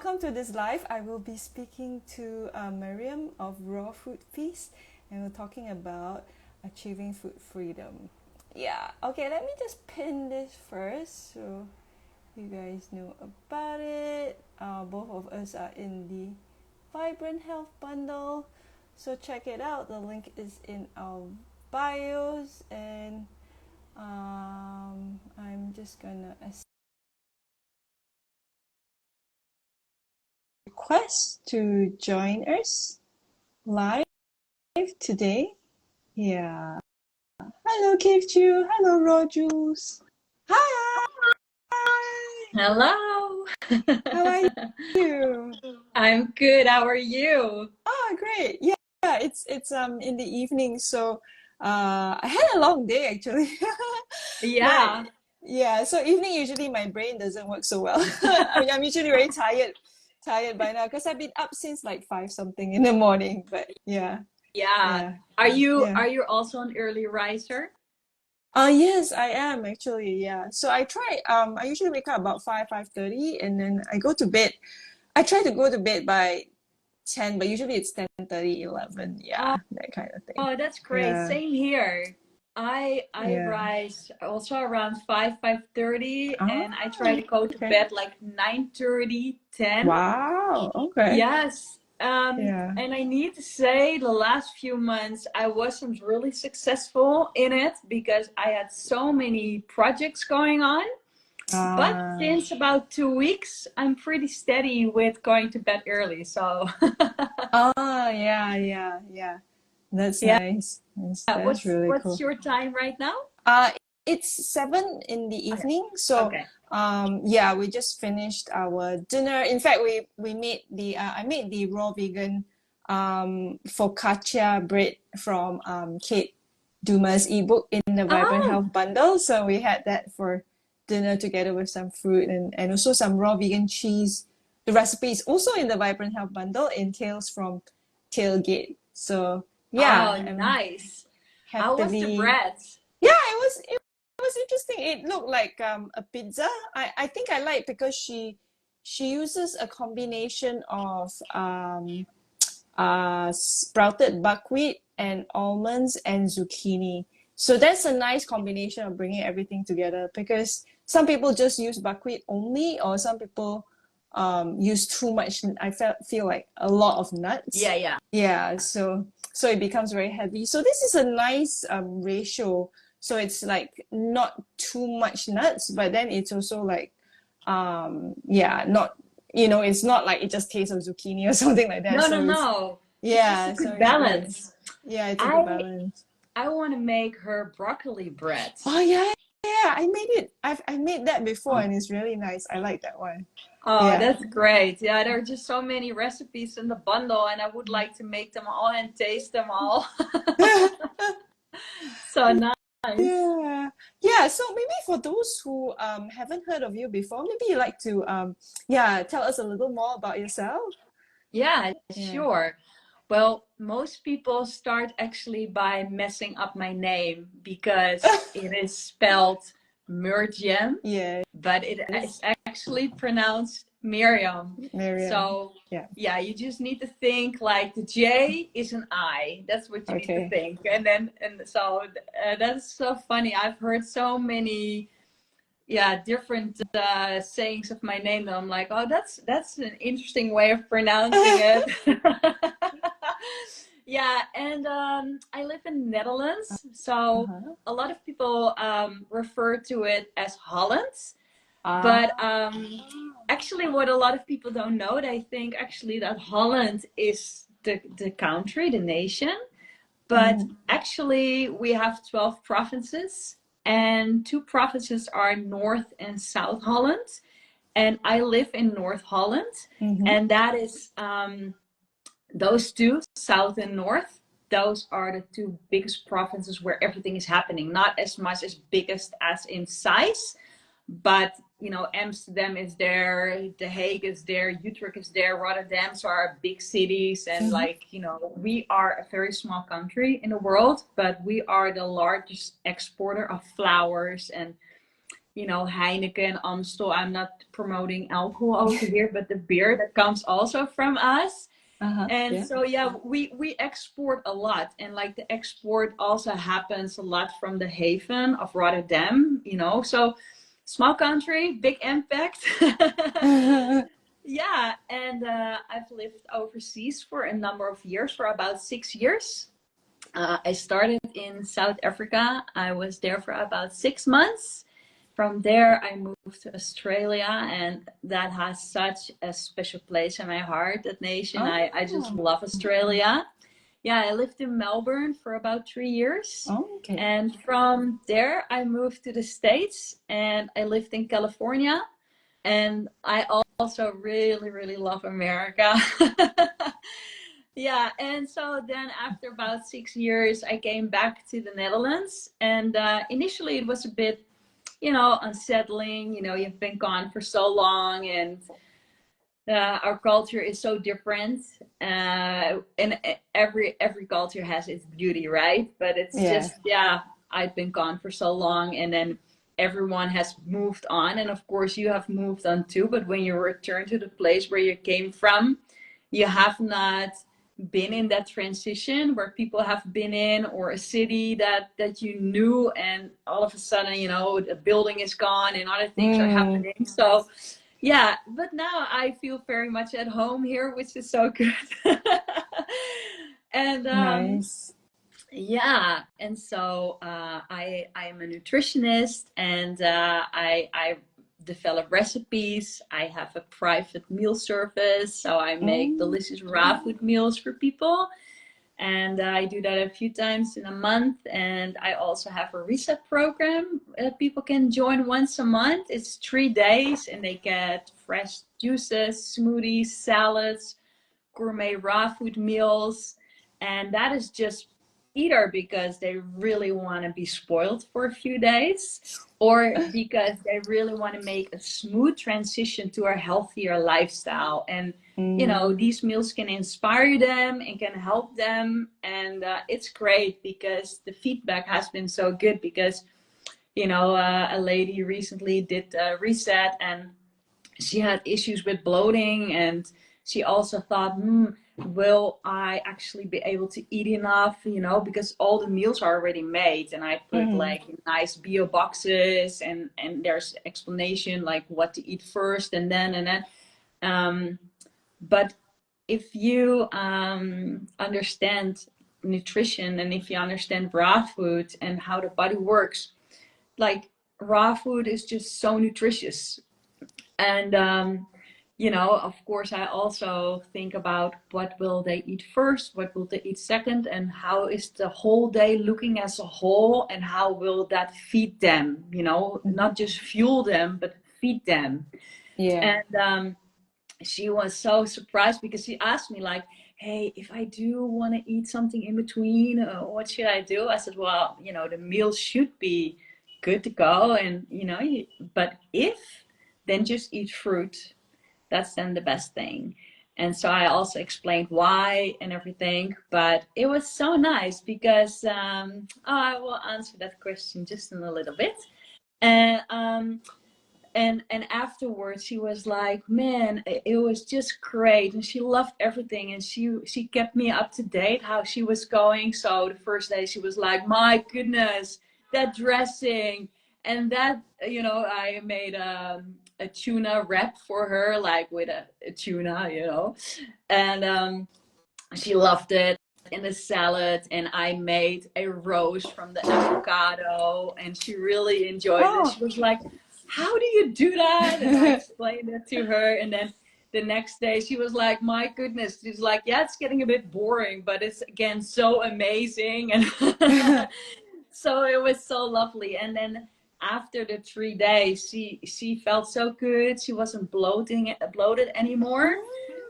welcome to this live. I will be speaking to Mirjam of Raw Food Feast, and we're talking about achieving food freedom. Yeah, okay, let me just pin this first so you guys know about it. Both of us are in the Vibrant Health Bundle, so check it out. The link is in our bios, and I'm just gonna request to join us live today. Yeah. Hello, Cave Chew. Hello, Raw Juice. Hi. Hello. How are you? I'm good. How are you? Oh, great. Yeah, it's in the evening, so I had a long day actually. But Yeah. yeah, so evening usually my brain doesn't work so well. I'm usually very tired by now because I've been up since like 5 something in the morning. But yeah, Yeah. yeah, Are you yeah. are you also an early riser? Yes, I am actually. Yeah. So I usually wake up about 5:30, and then I go to bed. I try to go to bed by 10, but usually it's 10:30, 11. Oh, Yeah, that kind of thing. oh, that's great. Yeah. Same here. I Yeah. rise also around 5:30 Ah, and I try to go to okay. bed like 9:30, 10. Wow. Okay. Yes. Yeah. And I need to say the last few months I wasn't really successful in it because I had so many projects going on. But Ah, since about 2 weeks, I'm pretty steady with going to bed early. So, yeah, yeah, yeah. That's yeah. nice. That's really What's cool. your time right now? Uh, it's 7 in the Okay. evening. So, Okay. yeah, we just finished our dinner. In fact, we made the I made the raw vegan focaccia bread from Kate Duma's ebook in the Vibrant Oh, Health Bundle. So we had that for dinner together with some fruit and also some raw vegan cheese. The recipe is also in the Vibrant Health Bundle in Tales from Tailgate. So oh, yeah, I'm nice. How was the happily bread? yeah, it was interesting. It looked like a pizza. I think I like because she uses a combination of sprouted buckwheat and almonds and zucchini. So that's a nice combination of bringing everything together because some people just use buckwheat only, or some people use too much. I feel like a lot of Yeah, nuts. yeah. Yeah, so it becomes very heavy. So this is a nice ratio. So it's like not too much nuts, but then it's also like yeah, not it's not like it just tastes of zucchini or something like that. No, no, So it's no. It's just a yeah, so good it's good. balance. Yeah, it's a good I balance. I want to make her broccoli bread. Oh yeah, yeah, I made it. I made that before and it's really nice. I like that one. Oh, Yeah. that's great. Yeah, there are just so many recipes in the bundle, and I would like to make them all and taste them all. So nice. Yeah. Yeah, so maybe for those who haven't heard of you before, maybe you'd like to yeah, tell us a little more about yourself. Yeah, Yeah. sure. Well, most people start actually by messing up my name because it is spelled Mirjam, Yes, but it is actually pronounced Miriam. Miriam. So, Yeah. yeah, you just need to think like the J is an I. That's what you need to Okay. think. And so that's so funny. I've heard so many, yeah, different sayings of my name. That I'm like, oh, that's an interesting way of pronouncing it. Yeah, and I live in the Netherlands, so Uh-huh. a lot of people refer to it as Holland. But Ah. actually, what a lot of people don't know, they think actually that Holland is the country, the nation. But Mhm. actually, we have 12 provinces, and two provinces are North and South Holland. And I live in North Holland, Mhm. and that is those two, South and North. Those are the two biggest provinces where everything is happening. Not as much as biggest as in size, but Amsterdam is there, The Hague is there, Utrecht is there, Rotterdam. So are big cities, and Mhm. we are a very small country in the world, but we are the largest exporter of flowers and you know, Heineken, Amstel. I'm not promoting alcohol over here, but the beer that comes also from us. And Yeah. so yeah, we export a lot, and like the export also happens a lot from the haven of Rotterdam, you know. So small country, big impact. Yeah, and I've lived overseas for a number of years, for about 6 years. I started in South Africa. I was there for about 6 months. From there, I moved to Australia, and that has such a special place in my heart, that nation. I just Oh, love Australia. Yeah, I lived in Melbourne for about 3 years. okay. And from there, I moved to the States, and I lived in California. And I also really, really love America. Yeah, and so then after about 6 years, I came back to the Netherlands. And initially, it was a bit, you know, unsettling. You know, you've been gone for so long, and our culture is so different. And every culture has its beauty, right? But it's Yeah. just, yeah, I've been gone for so long, and then everyone has moved on, and of course you have moved on too. But when you return to the place where you came from, you have not been in that transition where people have been in, or a city that you knew, and all of a sudden, you know, the building is gone and other things are Mm, happening. So yeah, but now I feel very much at home here, which is so good. And nice. yeah, and so I am a nutritionist, and I develop recipes. I have a private meal service, so I make Mm, delicious raw food meals for people, and I do that a few times in a month. And I also have a reset program that people can join once a month. It's 3 days, and they get fresh juices, smoothies, salads, gourmet raw food meals. And that is just either because they really want to be spoiled for a few days, or because they really want to make a smooth transition to a healthier lifestyle. And you know, mm, these meals can inspire them and can help them. And it's great because the feedback has been so good. Because you know, a lady recently did a reset, and she had issues with bloating, and she also thought, will I actually be able to eat enough, you know, because all the meals are already made, and I put mm, like nice bio boxes, and there's explanation like what to eat first, and then um but if you understand nutrition, and if you understand raw food and how the body works, like raw food is just so nutritious. And you know, of course, I also think about what will they eat first, what will they eat second, and how is the whole day looking as a whole, and how will that feed them, you know, mhm. not just fuel them, but feed them. Yeah. And she was so surprised, because she asked me like, hey, if I do want to eat something in between, what should I do? I said, well, you know, the meal should be good to go, and you know, but if, then just eat fruit. That's then the best thing. And so I also explained why and everything. But it was so nice because I will answer that question just in a little bit. And and afterwards she was like, man, it was just great, and she loved everything, and she kept me up to date how she was going. So the first day she was like, my goodness, that dressing, and that, you know, I made a tuna wrap for her, like with a tuna, you know, and she loved it. In the salad, and I made a roast from the avocado, and she really enjoyed it. Oh, She was like, how do you do that? And I explained it to her, and then the next day she was like, my goodness. She's like, yeah, it's getting a bit boring, but it's again so amazing. And so it was so lovely. And then after the 3 days, she felt so good. She wasn't bloated anymore.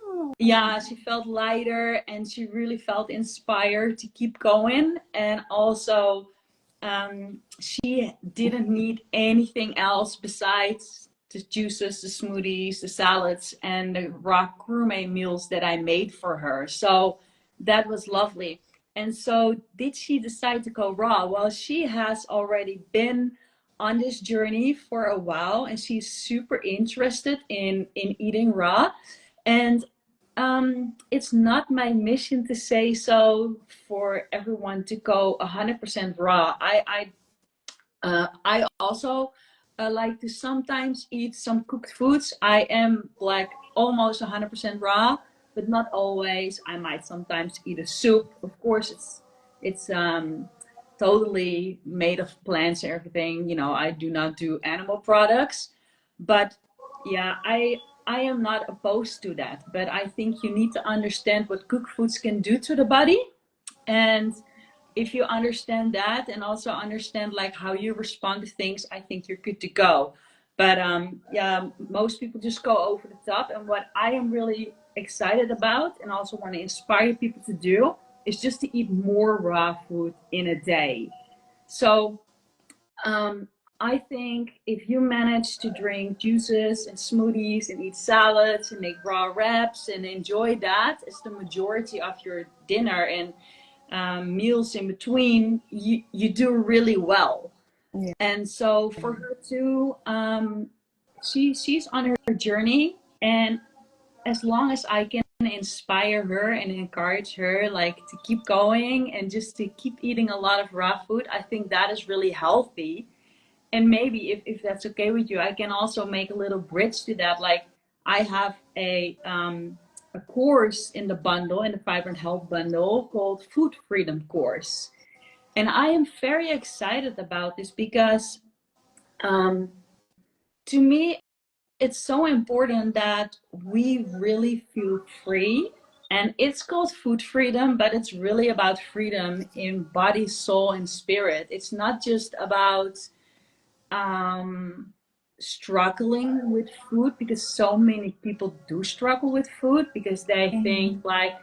oh, Yeah, she felt lighter, and she really felt inspired to keep going. And also, she didn't need anything else besides the juices, the smoothies, the salads, and the raw gourmet meals that I made for her. So that was lovely. And so, did she decide to go raw? Well, she has already been on this journey for a while, and she's super interested in eating raw. And it's not my mission to say so for everyone to go 100% raw. I also like to sometimes eat some cooked foods. I am like almost 100% raw, but not always. I might sometimes eat a soup. Of course, it's totally made of plants and everything. You know, I do not do animal products, but yeah, I am not opposed to that. But I think you need to understand what cooked foods can do to the body. And if you understand that and also understand like how you respond to things, I think you're good to go. But yeah, most people just go over the top. And what I am really excited about and also want to inspire people to do is just to eat more raw food in a day. So um, I think if you manage to drink juices and smoothies and eat salads and make raw wraps and enjoy that as the majority of your dinner and meals in between, you do really well. Yeah. And so for her too, she's on her journey, and as long as I can inspire her and encourage her like to keep going and just to keep eating a lot of raw food, I think that is really healthy. And maybe if that's okay with you, I can also make a little bridge to that. Like I have a course in the bundle, in the Vibrant Health bundle, called Food Freedom Course. And I am very excited about this because um, to me, it's so important that we really feel free. And it's called food freedom, but it's really about freedom in body, soul, and spirit. It's not just about um, struggling with food, because so many people do struggle with food because they think Mm-hmm. like,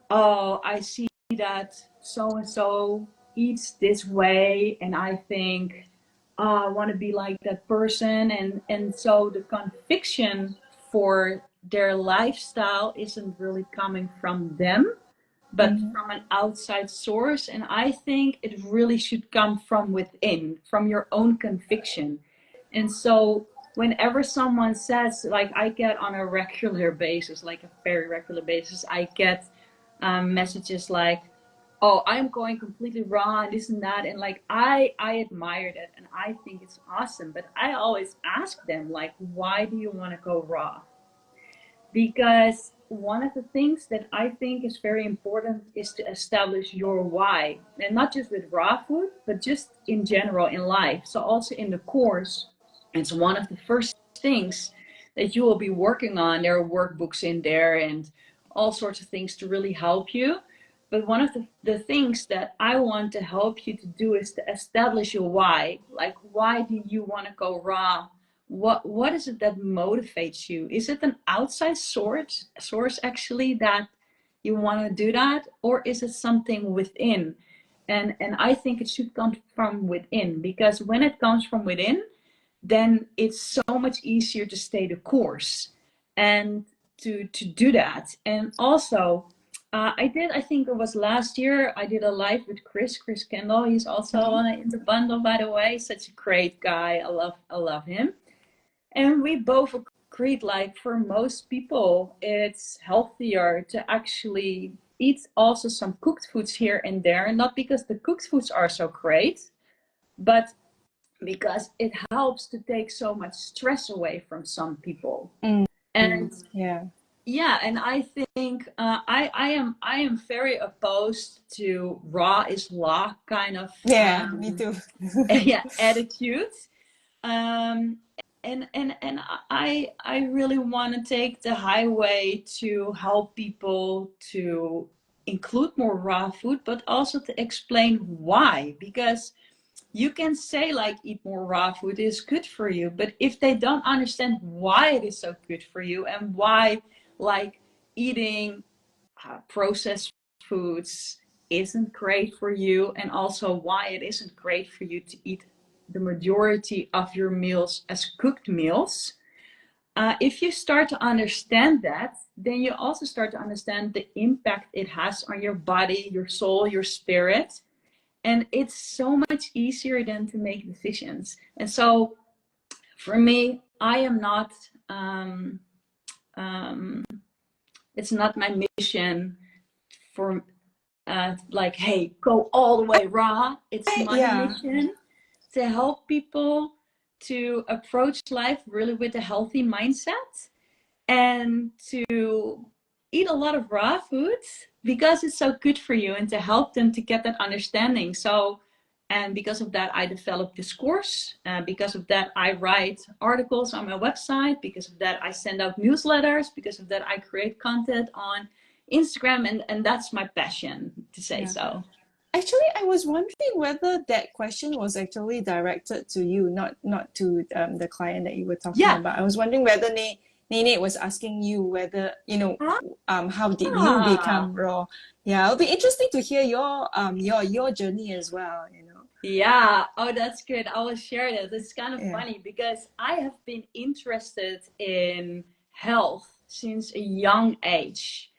oh, I see that so and so eats this way, and I think, oh, I want to be like that person, and so the conviction for their lifestyle isn't really coming from them, but Mm-hmm. from an outside source. And I think it really should come from within, from your own conviction. And so whenever someone says, like I get on a regular basis, like a very regular basis, I get messages like, oh, I'm going completely raw and this and that. And like, I admire that and I think it's awesome. But I always ask them, like, why do you want to go raw? Because one of the things that I think is very important is to establish your why, and not just with raw food, but just in general in life. So also in the course, it's one of the first things that you will be working on. There are workbooks in there and all sorts of things to really help you. But one of the things that I want to help you to do is to establish your why. Like, why do you want to go raw? What is it that motivates you? Is it an outside source actually that you want to do that, or is it something within? And I think it should come from within, because when it comes from within, then it's so much easier to stay the course and to do that. And also I think it was last year, I did a live with Chris Kendall. He's also in the bundle, by the way. Such a great guy. I love him. And we both agreed, like, for most people, it's healthier to actually eat also some cooked foods here and there. Not because the cooked foods are so great, but because it helps to take so much stress away from some people. Mm-hmm. And Yeah. yeah, and I think I am very opposed to raw is law kind of Yeah, me too. yeah, attitude. Um, and I really want to take the highway to help people to include more raw food, but also to explain why. Because you can say like eat more raw food is good for you, but if they don't understand why it is so good for you and why like eating processed foods isn't great for you, and also why it isn't great for you to eat the majority of your meals as cooked meals, if you start to understand that, then you also start to understand the impact it has on your body, your soul, your spirit. And it's so much easier than to make decisions. And so for me, I am not, it's not my mission for like, hey, go all the way raw. It's my mission to help people to approach life really with a healthy mindset and to eat a lot of raw foods because it's so good for you, and to help them to get that understanding. So, and because of that, I developed this course. Because of that, I write articles on my website. Because of that, I send out newsletters. Because of that, I create content on Instagram, and that's my passion, to say so. Actually, I was wondering whether that question was actually directed to you, not to the client that you were talking about. I was wondering whether Nene was asking you whether, you know, how did you become raw? Yeah, it'll be interesting to hear your journey as well, you know. Yeah, oh, that's good. I will share that. It's kind of funny because I have been interested in health since a young age.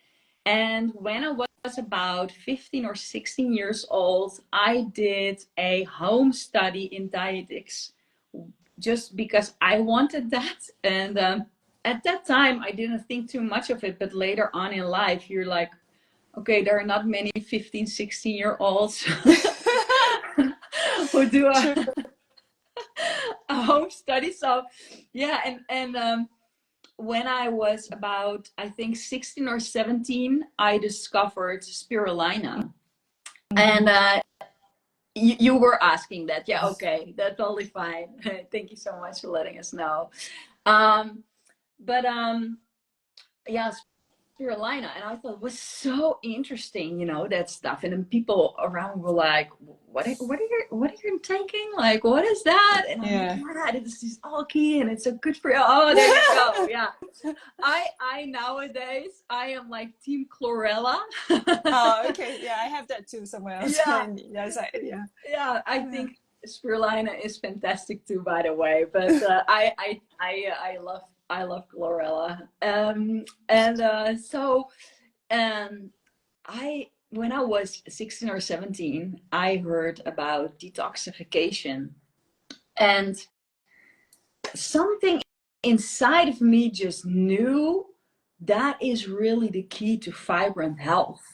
And when I was about 15 or 16 years old, I did a home study in dietetics just because I wanted that. And at that time, I didn't think too much of it. But later on in life, you're like, okay, there are not many 15, 16-year-olds who do a home study. So yeah, and when I was about, I think 16 or 17, I discovered spirulina. And you were asking that. Yeah, okay, that's totally fine. Thank you so much for letting us know. But yeah, spirulina, and I thought it was so interesting, you know, that stuff. And then people around were like, what are you taking? Like, what is that? And I'm like, yeah, this is all key and it's so good for you. Oh, there you go. Yeah. I nowadays, I am like team chlorella. Oh, okay. Yeah, I have that too somewhere else. Yeah, I think spirulina is fantastic too, by the way. But I love chlorella. When I was 16 or 17, I heard about detoxification, and something inside of me just knew that is really the key to vibrant health.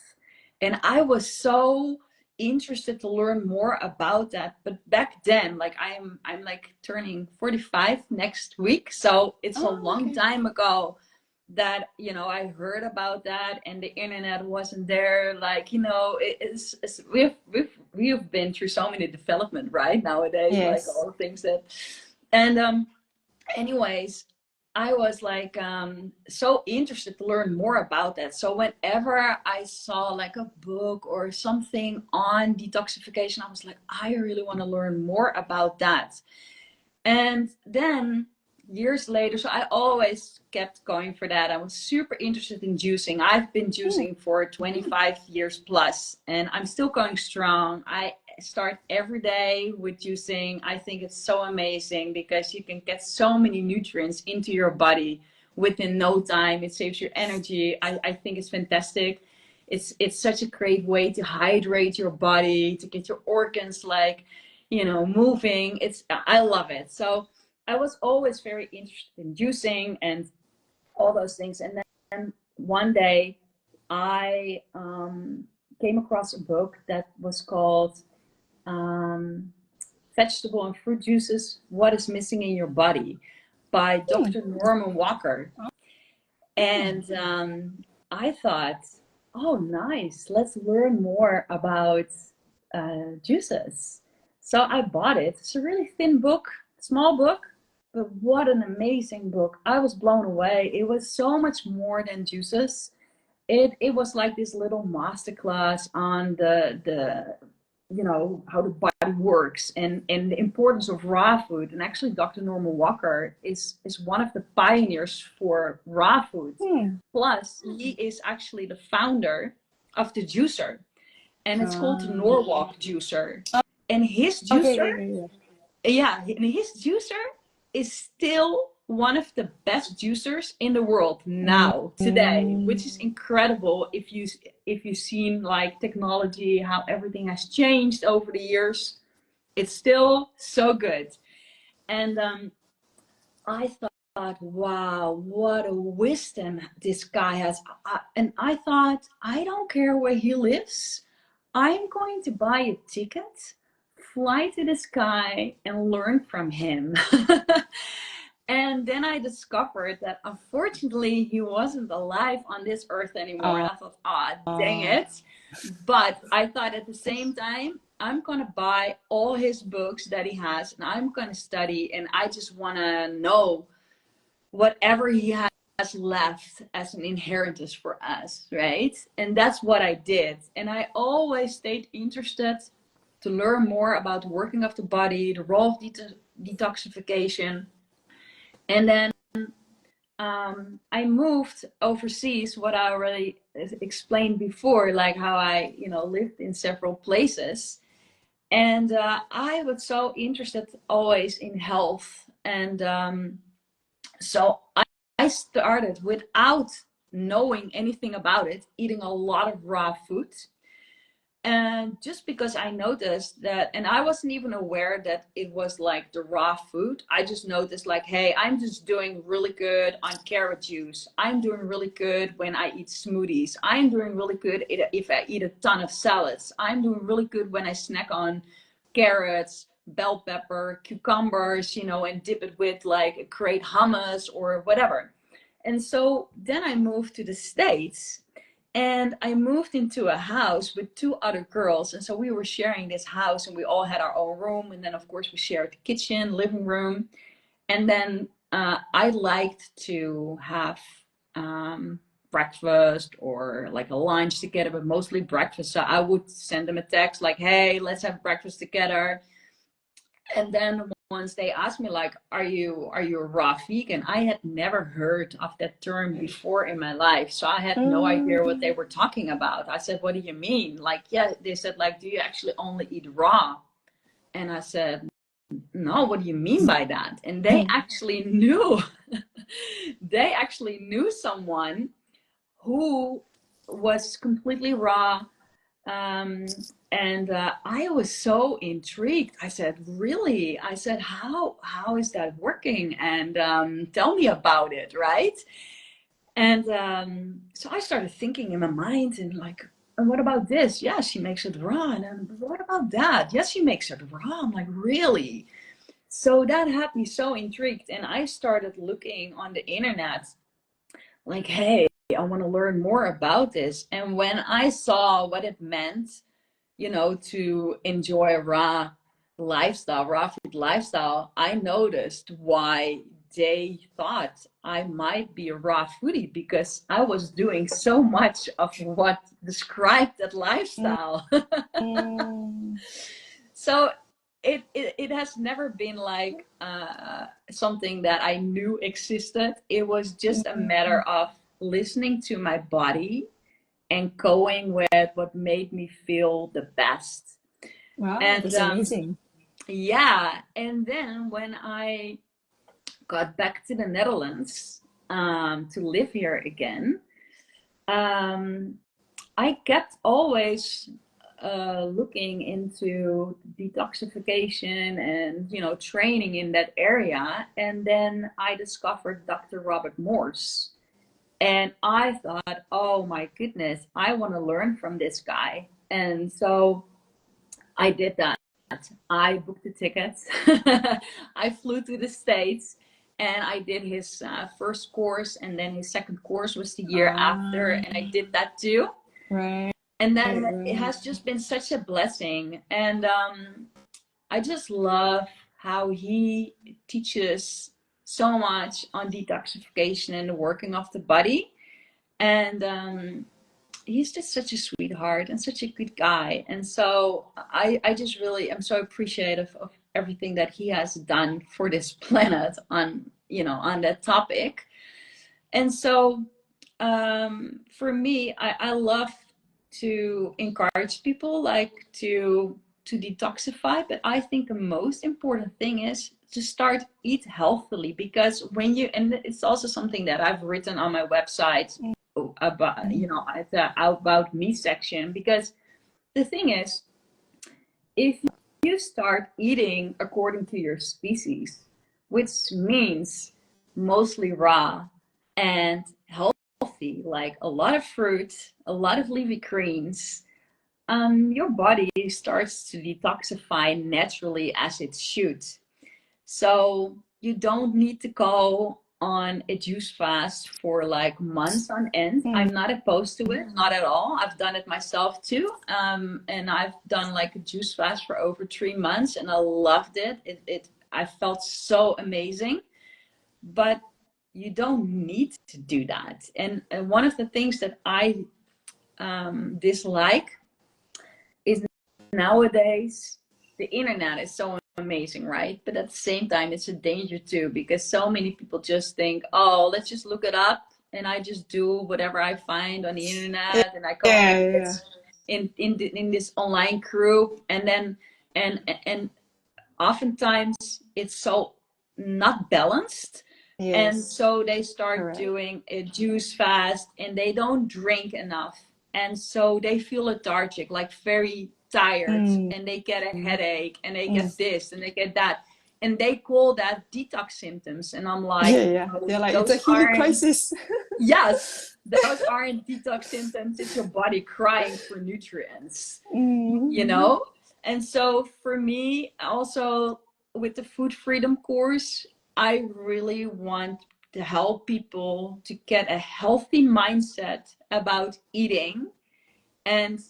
And I was so interested to learn more about that. But back then, like I'm like turning 45 next week, so it's a long time ago that, you know, I heard about that, and the internet wasn't there. Like, you know, we've been through so many development right nowadays, like all the things that, and anyways, I was like so interested to learn more about that. So whenever I saw like a book or something on detoxification, I was like, I really want to learn more about that. And then years later, so I always kept going for that. I was super interested in juicing. I've been juicing for 25 years plus, and I'm still going strong. I start every day with juicing. I think it's so amazing because you can get so many nutrients into your body within no time. It saves your energy. I think it's fantastic. It's such a great way to hydrate your body, to get your organs like, you know, moving. I love it. So I was always very interested in juicing and all those things. And then one day I came across a book that was called Vegetable and Fruit Juices, What is Missing in Your Body, by Dr. Norman Walker. And I thought, oh, nice, let's learn more about juices. So I bought it. It's a really thin book, small book, but what an amazing book. I was blown away. It was so much more than juices. It was like this little masterclass on the you know, how the body works and the importance of raw food. And actually Dr. Norman Walker is one of the pioneers for raw food. Plus he is actually the founder of the juicer, and it's called the Norwalk juicer. And his juicer, and his juicer is still one of the best juicers in the world now, today, which is incredible. If you've seen like technology, how everything has changed over the years, it's still so good. And I thought, wow, what a wisdom this guy has. And I thought, I don't care where he lives. I'm going to buy a ticket, fly to the sky, and learn from him. And then I discovered that unfortunately he wasn't alive on this earth anymore. And I thought, ah, dang it. But I thought at the same time, I'm going to buy all his books that he has, and I'm going to study, and I just want to know whatever he has left as an inheritance for us, right? And that's what I did. And I always stayed interested to learn more about the working of the body, the role of detoxification. And then I moved overseas, what I already explained before, like how I, lived in several places. And I was so interested always in health. And so I started, without knowing anything about it, eating a lot of raw food. And just because I noticed that, and I wasn't even aware that it was like the raw food. I just noticed like, hey, I'm just doing really good on carrot juice. I'm doing really good when I eat smoothies. I'm doing really good if I eat a ton of salads. I'm doing really good when I snack on carrots, bell pepper, cucumbers, and dip it with like a great hummus or whatever. And so then I moved to the States. And I moved into a house with two other girls. And so we were sharing this house, and we all had our own room. And then, of course, we shared the kitchen, living room. And then I liked to have breakfast or like a lunch together, but mostly breakfast. So I would send them a text like, hey, let's have breakfast together. And then once they asked me like, are you a raw vegan? I had never heard of that term before in my life. So I had no idea what they were talking about. I said, what do you mean? Like, yeah, they said like, do you actually only eat raw? And I said, no, what do you mean by that? And they actually knew, they actually knew someone who was completely raw. And I was so intrigued. I said, really? I said, how is that working? And tell me about it, right? And so I started thinking in my mind and like, and what about this? Yeah, she makes it raw. And then what about that? Yes, she makes it raw. I'm like, really? So that had me so intrigued. And I started looking on the internet like, hey, I want to learn more about this. And when I saw what it meant, to enjoy a raw food lifestyle, I noticed why they thought I might be a raw foodie, because I was doing so much of what described that lifestyle. So it has never been like something that I knew existed. It was just a matter of listening to my body and going with what made me feel the best. Wow, and that's amazing. Yeah, and then when I got back to the Netherlands to live here again, I kept always looking into detoxification and training in that area. And then I discovered Dr. Robert Morse. And I thought, oh my goodness, I want to learn from this guy. And so I did that. I booked the tickets. I flew to the States, and I did his first course, and then his second course was the year after, and I did that too. Right. And then it has just been such a blessing. And I just love how he teaches so much on detoxification and the working of the body. And he's just such a sweetheart and such a good guy. And so I just really am so appreciative of everything that he has done for this planet on that topic. And so for me, I love to encourage people like to detoxify, but I think the most important thing is just start eat healthily, because when you, and it's also something that I've written on my website about, you know, at the about me section, because the thing is, if you start eating according to your species, which means mostly raw and healthy, like a lot of fruit, a lot of leafy greens, your body starts to detoxify naturally as it should. So you don't need to go on a juice fast for like months on end. I'm not opposed to it, not at all. I've done it myself too. And I've done like a juice fast for over 3 months and I loved it. I felt so amazing, but you don't need to do that. And one of the things that I dislike is nowadays the internet is so amazing, right? But at the same time, it's a danger too, because so many people just think, oh, let's just look it up, and I just do whatever I find on the internet, and I go in this online group, and then and oftentimes it's so not balanced. And so they start doing a juice fast and they don't drink enough, and so they feel lethargic, like very tired, and they get a headache, and they get this and they get that, and they call that detox symptoms. And I'm like, they're like, it's a healing crisis. Yes, those aren't detox symptoms. It's your body crying for nutrients, you know. And so for me also, with the food freedom course, I really want to help people to get a healthy mindset about eating and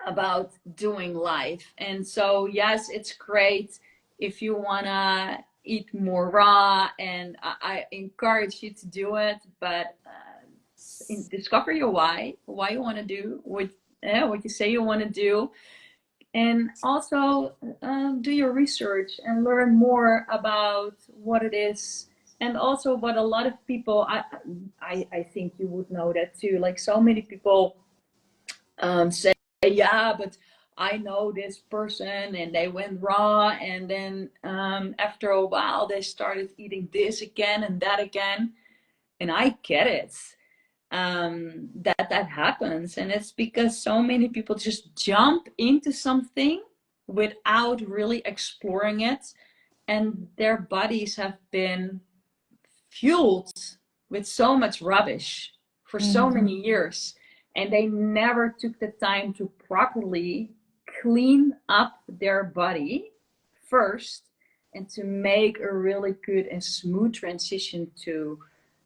about doing life. And so, yes, it's great if you want to eat more raw, and I encourage you to do it, but discover your why you want to do what you say you want to do. And also do your research and learn more about what it is. And also what a lot of people, I think you would know that too, like so many people say, yeah, but I know this person and they went raw, and then after a while they started eating this again and that again. And I get it, that happens, and it's because so many people just jump into something without really exploring it, and their bodies have been fueled with so much rubbish for so many years, and they never took the time to properly clean up their body first, and to make a really good and smooth transition to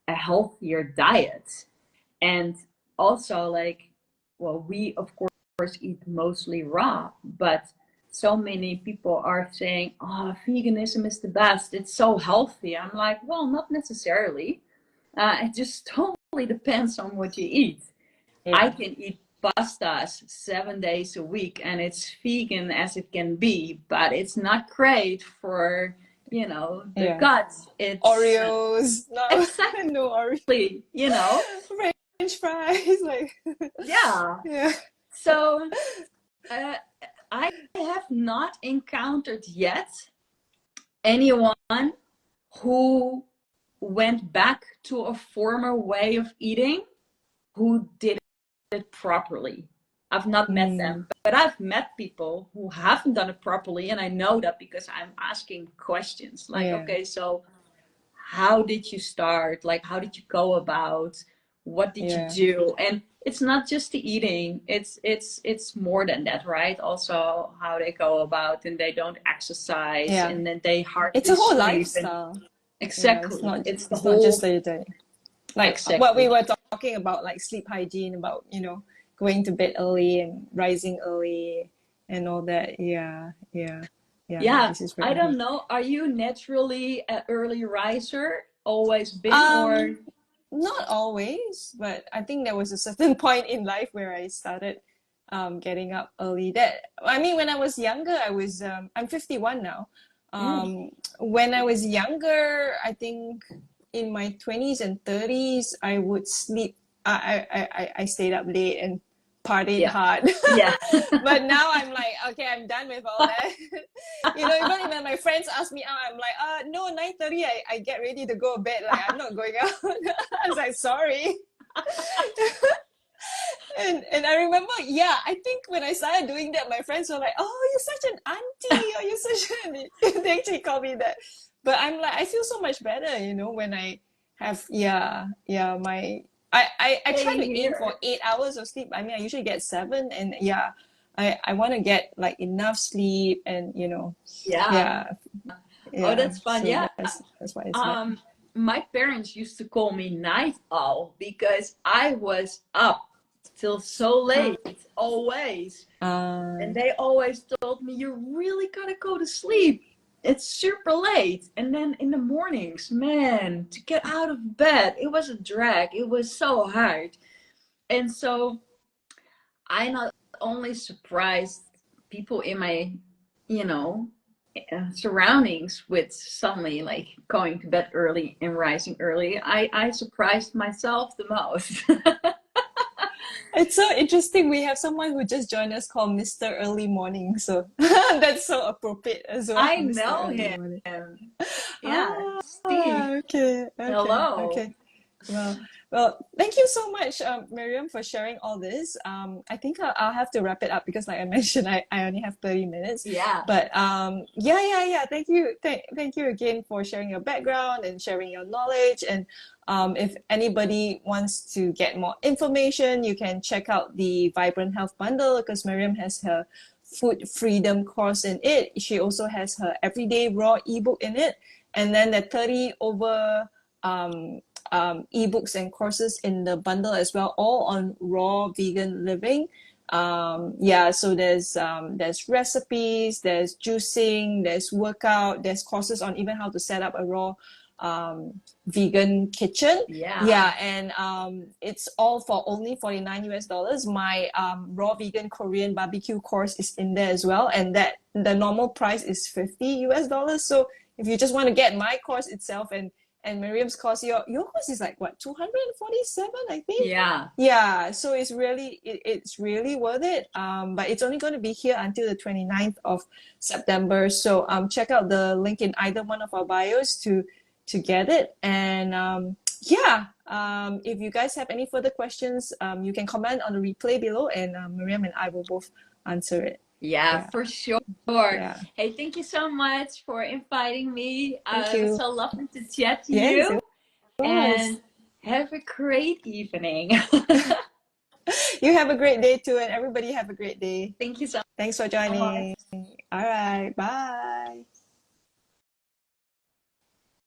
a healthier diet. And also, like, well, we of course eat mostly raw, but so many people are saying, oh, veganism is the best, it's so healthy. I'm like, well, not necessarily. It just totally depends on what you eat. I can eat pastas 7 days a week and it's vegan as it can be, but it's not great for, you know, the gut. It's Oreos, no, exactly, no Oreos, you know. French fries, like yeah. So I have not encountered yet anyone who went back to a former way of eating who did it properly. I've not met them, but I've met people who haven't done it properly, and I know that because I'm asking questions like, okay, so how did you start? Like, how did you go about? What did you do? And it's not just the eating, it's more than that, right? Also how they go about, and they don't exercise, and then they hardly it's a whole sleep. lifestyle. Exactly. It's not just the day. Like exactly what we were talking about, like sleep hygiene, about, you know, going to bed early and rising early and all that. Yeah. This is I don't know, are you naturally an early riser, always been, or not always, but I think there was a certain point in life where I started getting up early. That, I mean, when I was younger, I was I'm 51 now. When I was younger, I think in my 20s and 30s, I would sleep. I stayed up late and partied Yeah. hard. Yeah. But now I'm like, okay, I'm done with all that. You know, even when my friends ask me out, I'm like, no, 9:30, I get ready to go to bed. Like, I'm not going out. I was like, sorry. And I remember, yeah, I think when I started doing that, my friends were like, "Oh, you're such an auntie, or you're such an..." They actually call me that. But I'm like, I feel so much better, you know, when I have, my, I try Same to aim for here. 8 hours of sleep. I mean, I usually get 7, and yeah, I want to get like enough sleep, and you know, Yeah. yeah, Oh, yeah. that's fun. So Yeah. that's why it's like, Um, my parents used to call me night owl because I was up till so late, always. uh, And they always told me, you really gotta go to sleep. It's super late. And then in the mornings, man, to get out of bed, it was a drag. It was so hard. And so I not only surprised people in my, you know, surroundings with suddenly like going to bed early and rising early, I surprised myself the most. it's so interesting. We have someone who just joined us called Mr. Early Morning. So that's so appropriate as well, I Mr. know Early him. Morning. Yeah, Steve. Okay, okay, Hello. okay. Well, thank you so much, Miriam, for sharing all this. I think I'll have to wrap it up because, like I mentioned, I only have 30 minutes. Yeah. But yeah. Thank you, thank you again for sharing your background and sharing your knowledge. And if anybody wants to get more information, you can check out the Vibrant Health Bundle because Miriam has her Food Freedom course in it. She also has her Everyday Raw ebook in it, and then the 30 over ebooks and courses in the bundle as well, all on raw vegan living. Yeah, so there's recipes, there's juicing, there's workout, there's courses on even how to set up a raw vegan kitchen. Yeah. Yeah, and it's all for only $49. My raw vegan Korean barbecue course is in there as well, and that the normal price is $50. So if you just want to get my course itself and Miriam's course, your course is like what, 247, I think. Yeah. Yeah, so it's really worth it. But it's only going to be here until the 29th of September. So check out the link in either one of our bios to get it. And yeah, if you guys have any further questions, you can comment on the replay below, and Miriam and I will both answer it. Yeah, Yeah, for sure. yeah. Hey, thank you so much for inviting me. Thank It was you. so lovely to chat to Yes, you. it was. And have a great evening. You have a great day too, and everybody have a great day. Thank you so Thanks for much. joining. All right, bye.